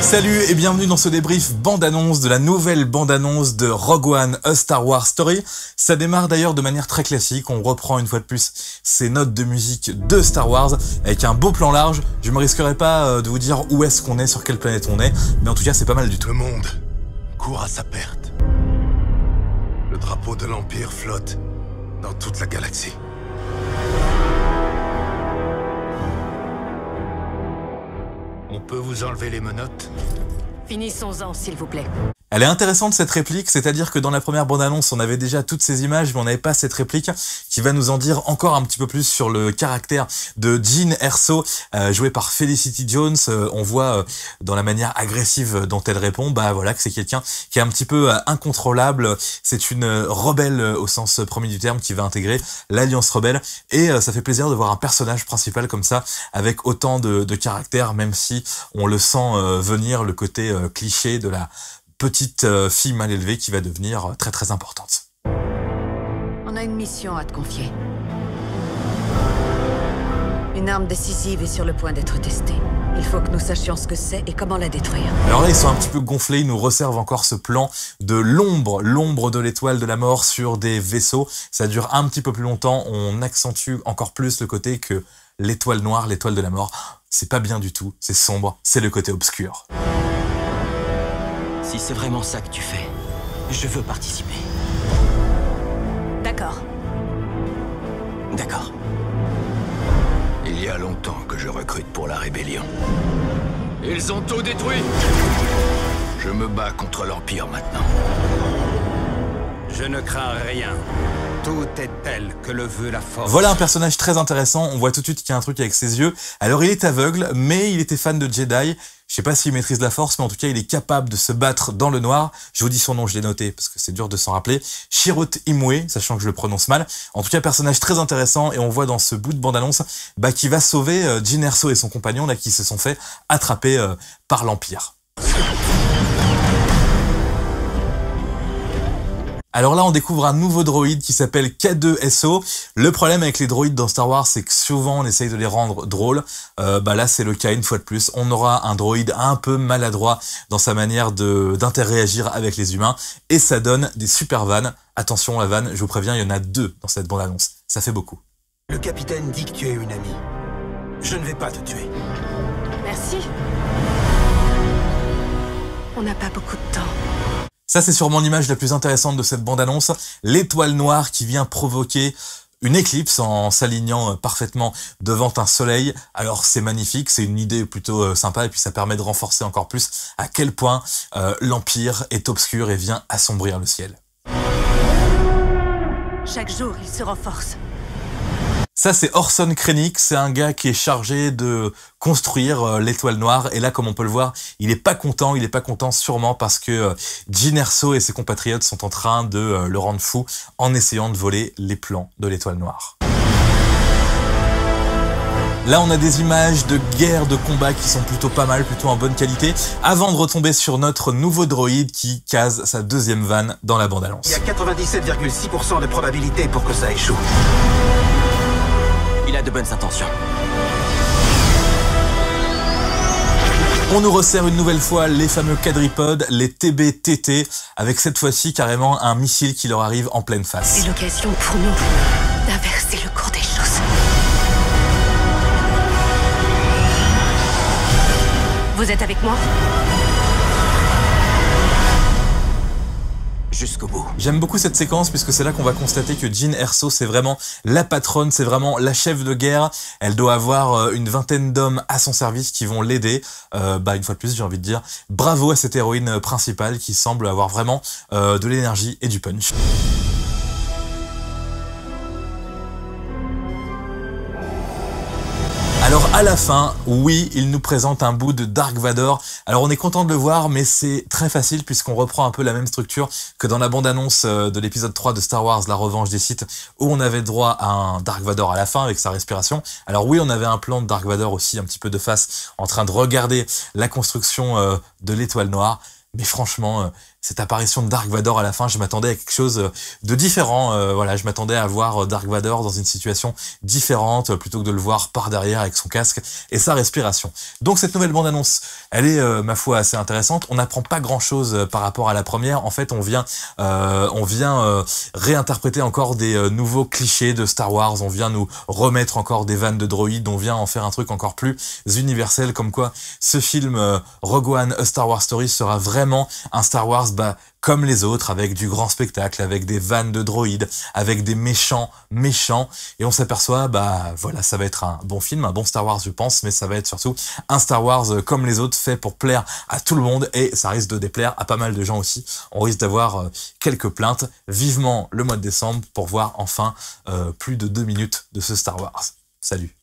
Salut et bienvenue dans ce débrief bande-annonce de la nouvelle bande-annonce de Rogue One, A Star Wars Story. Ça démarre d'ailleurs de manière très classique, on reprend une fois de plus ces notes de musique de Star Wars avec un beau plan large. Je me risquerai pas de vous dire où est-ce qu'on est, sur quelle planète on est, mais en tout cas c'est pas mal du tout. Le monde court à sa perte. Le drapeau de l'Empire flotte dans toute la galaxie. On peut vous enlever les menottes? Finissons-en, s'il vous plaît. Elle est intéressante cette réplique, c'est-à-dire que dans la première bande-annonce, on avait déjà toutes ces images, mais on n'avait pas cette réplique qui va nous en dire encore un petit peu plus sur le caractère de Jyn Erso, joué par Felicity Jones. On voit dans la manière agressive dont elle répond, voilà, que c'est quelqu'un qui est un petit peu incontrôlable. C'est une rebelle au sens premier du terme qui va intégrer l'Alliance rebelle, et ça fait plaisir de voir un personnage principal comme ça, avec autant de caractère, même si on le sent venir, le côté cliché de la petite fille mal élevée qui va devenir très très importante. On a une mission à te confier. Une arme décisive est sur le point d'être testée. Il faut que nous sachions ce que c'est et comment la détruire. Alors là, ils sont un petit peu gonflés, ils nous resservent encore ce plan de l'ombre de l'étoile de la mort sur des vaisseaux. Ça dure un petit peu plus longtemps, on accentue encore plus le côté que l'étoile noire, l'étoile de la mort, c'est pas bien du tout, c'est sombre, c'est le côté obscur. Si c'est vraiment ça que tu fais, je veux participer. D'accord. D'accord. Il y a longtemps que je recrute pour la rébellion. Ils ont tout détruit. Je me bats contre l'Empire maintenant. Je ne crains rien. Tout est tel que le veut la force. Voilà un personnage très intéressant, on voit tout de suite qu'il y a un truc avec ses yeux. Alors il est aveugle, mais il était fan de Jedi. Je sais pas s'il maîtrise la force, mais en tout cas il est capable de se battre dans le noir. Je vous dis son nom, je l'ai noté, parce que c'est dur de s'en rappeler. Chirrut Îmwe, sachant que je le prononce mal. En tout cas, personnage très intéressant, et on voit dans ce bout de bande-annonce qui va sauver Jyn Erso et son compagnon, là, qui se sont fait attraper par l'Empire. Alors là, on découvre un nouveau droïde qui s'appelle K2SO. Le problème avec les droïdes dans Star Wars, c'est que souvent on essaye de les rendre drôles. Là, c'est le cas une fois de plus. On aura un droïde un peu maladroit dans sa manière d'interréagir avec les humains, et ça donne des super vannes. Attention, la vanne, je vous préviens, il y en a 2 dans cette bande-annonce. Ça fait beaucoup. Le capitaine dit que tu es une amie. Je ne vais pas te tuer. Merci. On n'a pas beaucoup de temps. Ça, c'est sûrement l'image la plus intéressante de cette bande-annonce. L'étoile noire qui vient provoquer une éclipse en s'alignant parfaitement devant un soleil. Alors c'est magnifique, c'est une idée plutôt sympa, et puis ça permet de renforcer encore plus à quel point l'Empire est obscur et vient assombrir le ciel. Chaque jour, il se renforce. Ça, c'est Orson Krennic, c'est un gars qui est chargé de construire l'étoile noire, et là, comme on peut le voir, il est pas content sûrement parce que Jyn Erso et ses compatriotes sont en train de le rendre fou en essayant de voler les plans de l'étoile noire. Là, on a des images de guerre, de combat qui sont plutôt pas mal, plutôt en bonne qualité, avant de retomber sur notre nouveau droïde qui case sa deuxième vanne dans la bande-annonce. Il y a 97,6% de probabilité pour que ça échoue. Il a de bonnes intentions. On nous resserre une nouvelle fois les fameux quadripodes, les TBTT, avec cette fois-ci carrément un missile qui leur arrive en pleine face. C'est l'occasion pour nous d'inverser le cours des choses. Vous êtes avec moi? Jusqu'au bout. J'aime beaucoup cette séquence puisque c'est là qu'on va constater que Jyn Erso, c'est vraiment la patronne, c'est vraiment la chef de guerre. Elle doit avoir une vingtaine d'hommes à son service qui vont l'aider. Une fois de plus, j'ai envie de dire bravo à cette héroïne principale qui semble avoir vraiment de l'énergie et du punch. Alors à la fin, oui, il nous présente un bout de Dark Vador. Alors on est content de le voir, mais c'est très facile puisqu'on reprend un peu la même structure que dans la bande-annonce de l'épisode 3 de Star Wars, La Revanche des Sith, où on avait droit à un Dark Vador à la fin avec sa respiration. Alors oui, on avait un plan de Dark Vador aussi un petit peu de face, en train de regarder la construction de l'étoile noire. Mais franchement, cette apparition de Dark Vador à la fin, je m'attendais à quelque chose de différent. Voilà, je m'attendais à voir Dark Vador dans une situation différente plutôt que de le voir par derrière avec son casque et sa respiration. Donc cette nouvelle bande-annonce, elle est ma foi assez intéressante. On n'apprend pas grand-chose par rapport à la première. En fait, on vient réinterpréter encore des nouveaux clichés de Star Wars. On vient nous remettre encore des vannes de droïdes. On vient en faire un truc encore plus universel, comme quoi ce film Rogue One, A Star Wars Story sera vraiment un Star Wars comme les autres, avec du grand spectacle, avec des vannes de droïdes, avec des méchants, et on s'aperçoit, voilà, ça va être un bon film, un bon Star Wars, je pense, mais ça va être surtout un Star Wars comme les autres, fait pour plaire à tout le monde, et ça risque de déplaire à pas mal de gens aussi. On risque d'avoir quelques plaintes. Vivement le mois de décembre pour voir enfin plus de 2 minutes de ce Star Wars. Salut.